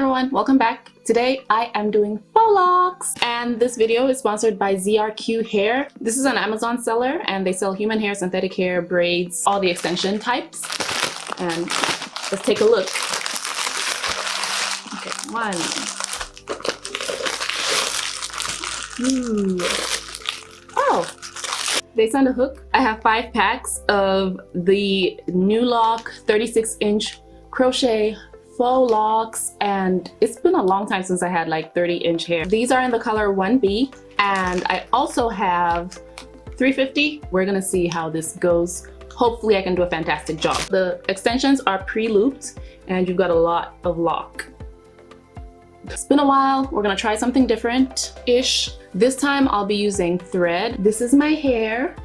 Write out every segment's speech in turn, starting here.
everyone, welcome back. Today I am doing faux locks, and this video is sponsored by ZRQ HAIR. This is an Amazon seller and they sell human hair, synthetic hair, braids, all the extension types. And let's take a look. Okay, one. Oh, they sent a hook. I have 5 packs of the New Lock 36-inch crochet faux locks, and it's been a long time since I had like 30-inch hair. These are in the color 1B, and I also have 350. We're gonna see how this goes. Hopefully I can do a fantastic job. The extensions are pre-looped and you've got a lot of lock. It's been a while. We're gonna try something different-ish. This time I'll be using thread. This is my hair.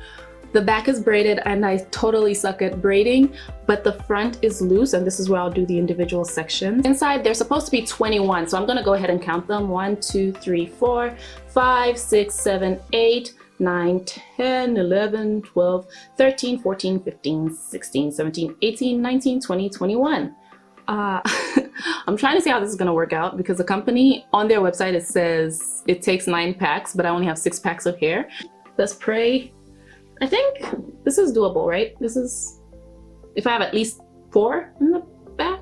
The back is braided and I totally suck at braiding, but the front is loose, and this is where I'll do the individual sections. Inside there's supposed to be 21, so I'm gonna go ahead and count them. 1, 2, 3, 4, 5, 6, 7, 8, 9, 10, 11, 12, 13, 14, 15, 16, 17, 18, 19, 20, 21. I'm trying to see how this is gonna work out because the company on their website, it says it takes 9 packs, but I only have 6 packs of hair. Let's pray. I think this is doable, right? This is, if I have at least 4 in the back.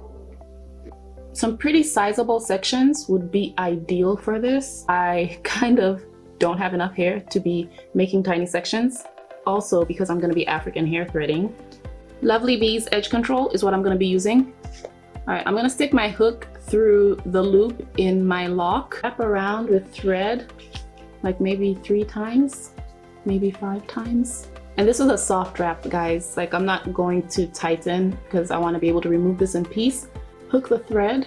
Some pretty sizable sections would be ideal for this. I kind of don't have enough hair to be making tiny sections. Also, because I'm gonna be African hair threading. Lovely Bees edge control is what I'm gonna be using. All right, I'm gonna stick my hook through the loop in my lock. Wrap around with thread, like maybe 3 times, maybe 5 times. And this is a soft wrap, guys. Like, I'm not going to tighten because I wanna be able to remove this in peace. Hook the thread.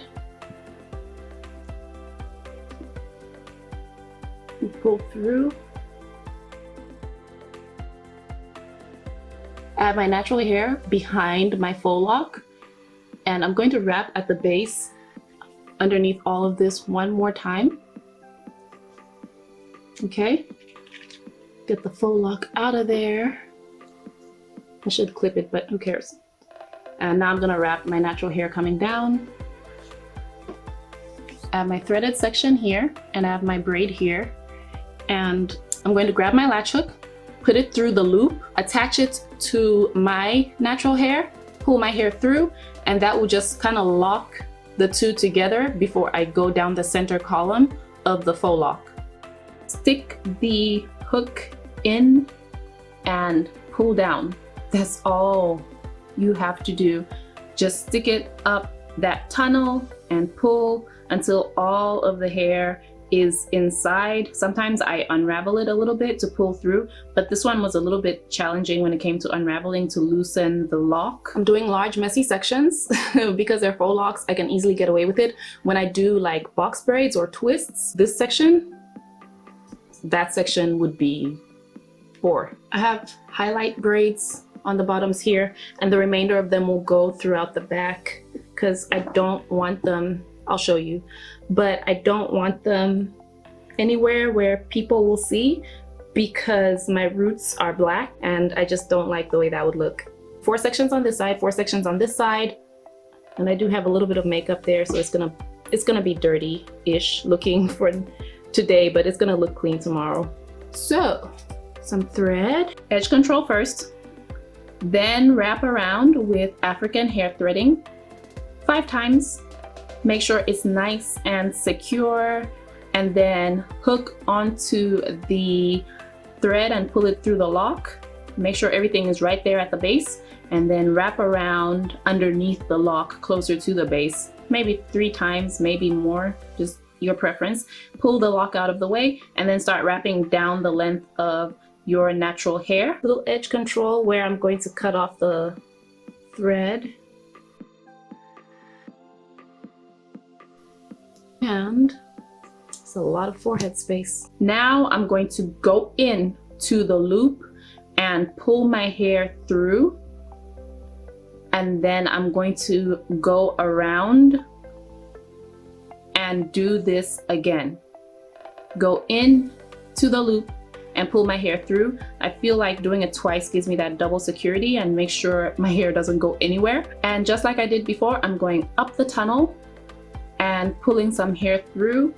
You pull through. Add my natural hair behind my faux lock. And I'm going to wrap at the base underneath all of this one more time. Okay, get the faux lock out of there. I should clip it, but who cares? And now I'm gonna wrap my natural hair coming down. Add my threaded section here, and I have my braid here. And I'm going to grab my latch hook, put it through the loop, attach it to my natural hair, pull my hair through, and that will just kind of lock the two together before I go down the center column of the faux lock. Stick the hook in and pull down. That's all you have to do. Just stick it up that tunnel and pull until all of the hair is inside. Sometimes I unravel it a little bit to pull through, but this one was a little bit challenging when it came to unraveling to loosen the lock. I'm doing large messy sections because they're faux locks. I can easily get away with it. When I do like box braids or twists, this section, that section would be 4. I have highlight braids on the bottoms here, and the remainder of them will go throughout the back because I don't want them, I'll show you, but I don't want them anywhere where people will see because my roots are black and I just don't like the way that would look. 4 sections on this side, 4 sections on this side, and I do have a little bit of makeup there, so it's gonna be dirty-ish looking for today, but it's gonna look clean tomorrow. So, some thread, edge control first, then wrap around with African hair threading 5 times. Make sure it's nice and secure, and then hook onto the thread and pull it through the lock. Make sure everything is right there at the base, and then wrap around underneath the lock closer to the base. Maybe 3 times, maybe more, just your preference. Pull the lock out of the way and then start wrapping down the length of your natural hair. Little edge control where I'm going to cut off the thread. And it's a lot of forehead space. Now I'm going to go in to the loop and pull my hair through, and then I'm going to go around and do this again. Go in to the loop and pull my hair through. I feel like doing it twice gives me that double security and make sure my hair doesn't go anywhere. And just like I did before, I'm going up the tunnel and and pulling some hair through.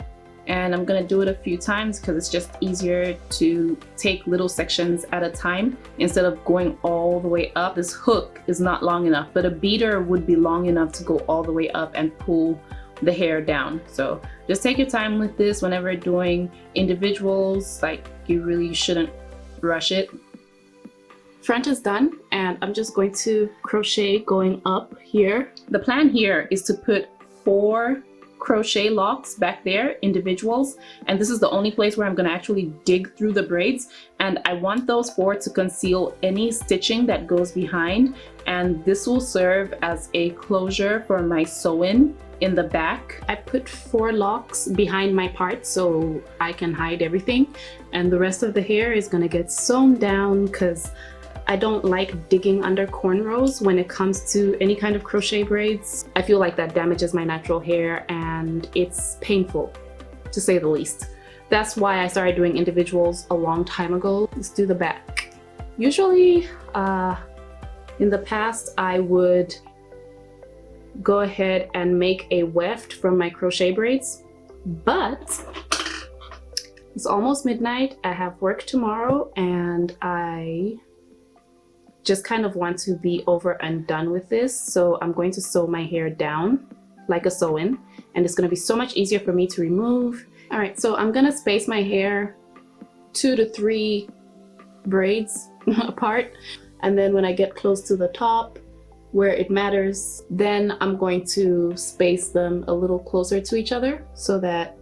And I'm gonna do it a few times because it's just easier to take little sections at a time instead of going all the way up. This hook is not long enough, but a beater would be long enough to go all the way up and pull the hair down. So just take your time with this whenever doing individuals. Like, you really shouldn't rush it. Front is done, and I'm just going to crochet going up here. The plan here is to put 4 crochet locks back there, individuals, and this is the only place where I'm going to actually dig through the braids, and I want those 4 to conceal any stitching that goes behind, and this will serve as a closure for my sew-in in the back. I put 4 locks behind my part so I can hide everything, and the rest of the hair is going to get sewn down because I don't like digging under cornrows when it comes to any kind of crochet braids. I feel like that damages my natural hair and it's painful, to say the least. That's why I started doing individuals a long time ago. Let's do the back. Usually, in the past, I would go ahead and make a weft from my crochet braids, but it's almost midnight. I have work tomorrow and I just kind of want to be over and done with this. So I'm going to sew my hair down like a sew-in, and it's going to be so much easier for me to remove. All right, so I'm going to space my hair 2 to 3 braids apart, and then when I get close to the top where it matters, then I'm going to space them a little closer to each other so that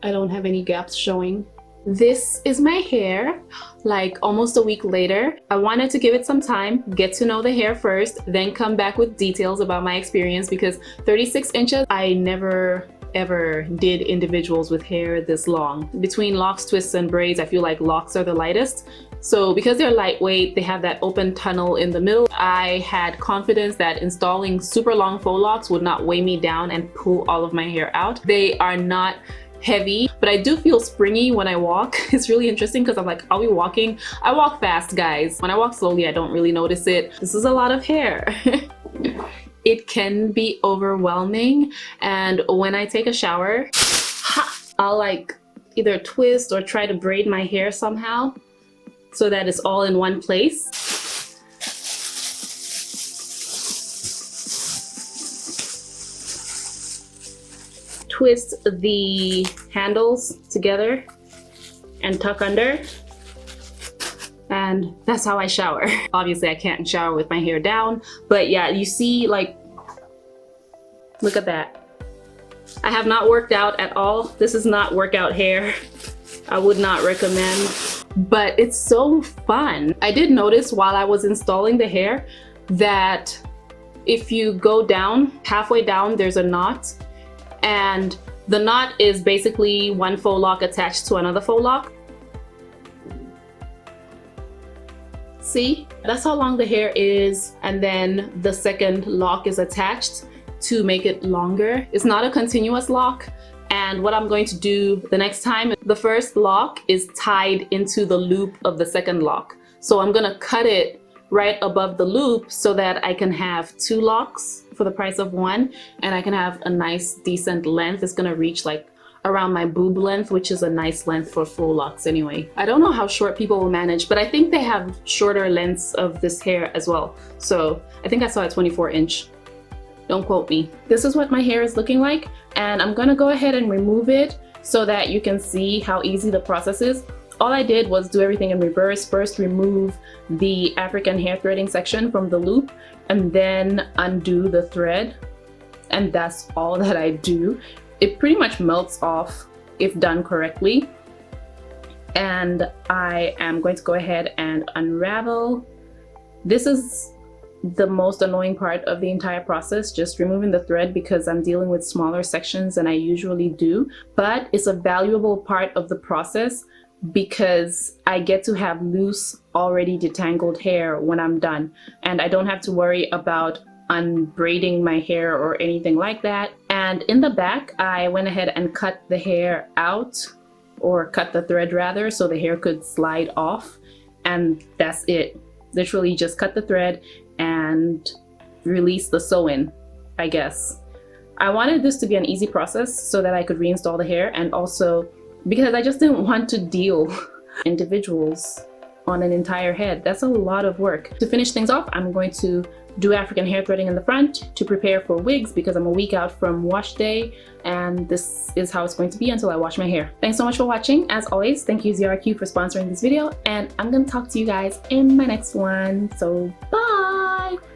I don't have any gaps showing. This is my hair, like almost a week later. I wanted to give it some time, get to know the hair first, then come back with details about my experience, because 36 inches, I never ever did individuals with hair this long. Between locks, twists, and braids, I feel like locks are the lightest. So because they're lightweight, they have that open tunnel in the middle, I had confidence that installing super long faux locks would not weigh me down and pull all of my hair out. They are not heavy, but I do feel springy when I walk. It's really interesting because I'm like, are we walking? I walk fast, guys. When I walk slowly, I don't really notice it. This is a lot of hair. It can be overwhelming, and when I take a shower, I'll like either twist or try to braid my hair somehow so that it's all in one place. Twist the handles together and tuck under, and that's how I shower. Obviously I can't shower with my hair down, but yeah, you see, like, look at that. I have not worked out at all. This is not workout hair. I would not recommend, but it's so fun. I did notice while I was installing the hair that if you go down, halfway down, there's a knot. And the knot is basically one faux lock attached to another faux lock. See? That's how long the hair is, and then the second lock is attached to make it longer. It's not a continuous lock, and what I'm going to do the next time, the first lock is tied into the loop of the second lock. So I'm gonna cut it right above the loop so that I can have 2 locks for the price of 1, and I can have a nice decent length. It's gonna reach like around my boob length, which is a nice length for faux locks anyway. I don't know how short people will manage, but I think they have shorter lengths of this hair as well. So I think I saw a 24 inch. Don't quote me. This is what my hair is looking like, and I'm gonna go ahead and remove it so that you can see how easy the process is. All I did was do everything in reverse. First, remove the African hair threading section from the loop, and then undo the thread. And that's all that I do. It pretty much melts off if done correctly. And I am going to go ahead and unravel. This is the most annoying part of the entire process, just removing the thread, because I'm dealing with smaller sections than I usually do. But it's a valuable part of the process because I get to have loose, already detangled hair when I'm done, and I don't have to worry about unbraiding my hair or anything like that. And in the back, I went ahead and cut the hair out, or cut the thread rather, so the hair could slide off, and that's it. Literally just cut the thread and release the sew-in, I guess. I wanted this to be an easy process so that I could reinstall the hair, and also because I just didn't want to deal individuals on an entire head. That's a lot of work. To finish things off, I'm going to do African hair threading in the front to prepare for wigs because I'm a week out from wash day, and this is how it's going to be until I wash my hair. Thanks so much for watching. As always, thank you ZRQ for sponsoring this video, and I'm gonna talk to you guys in my next one. So bye!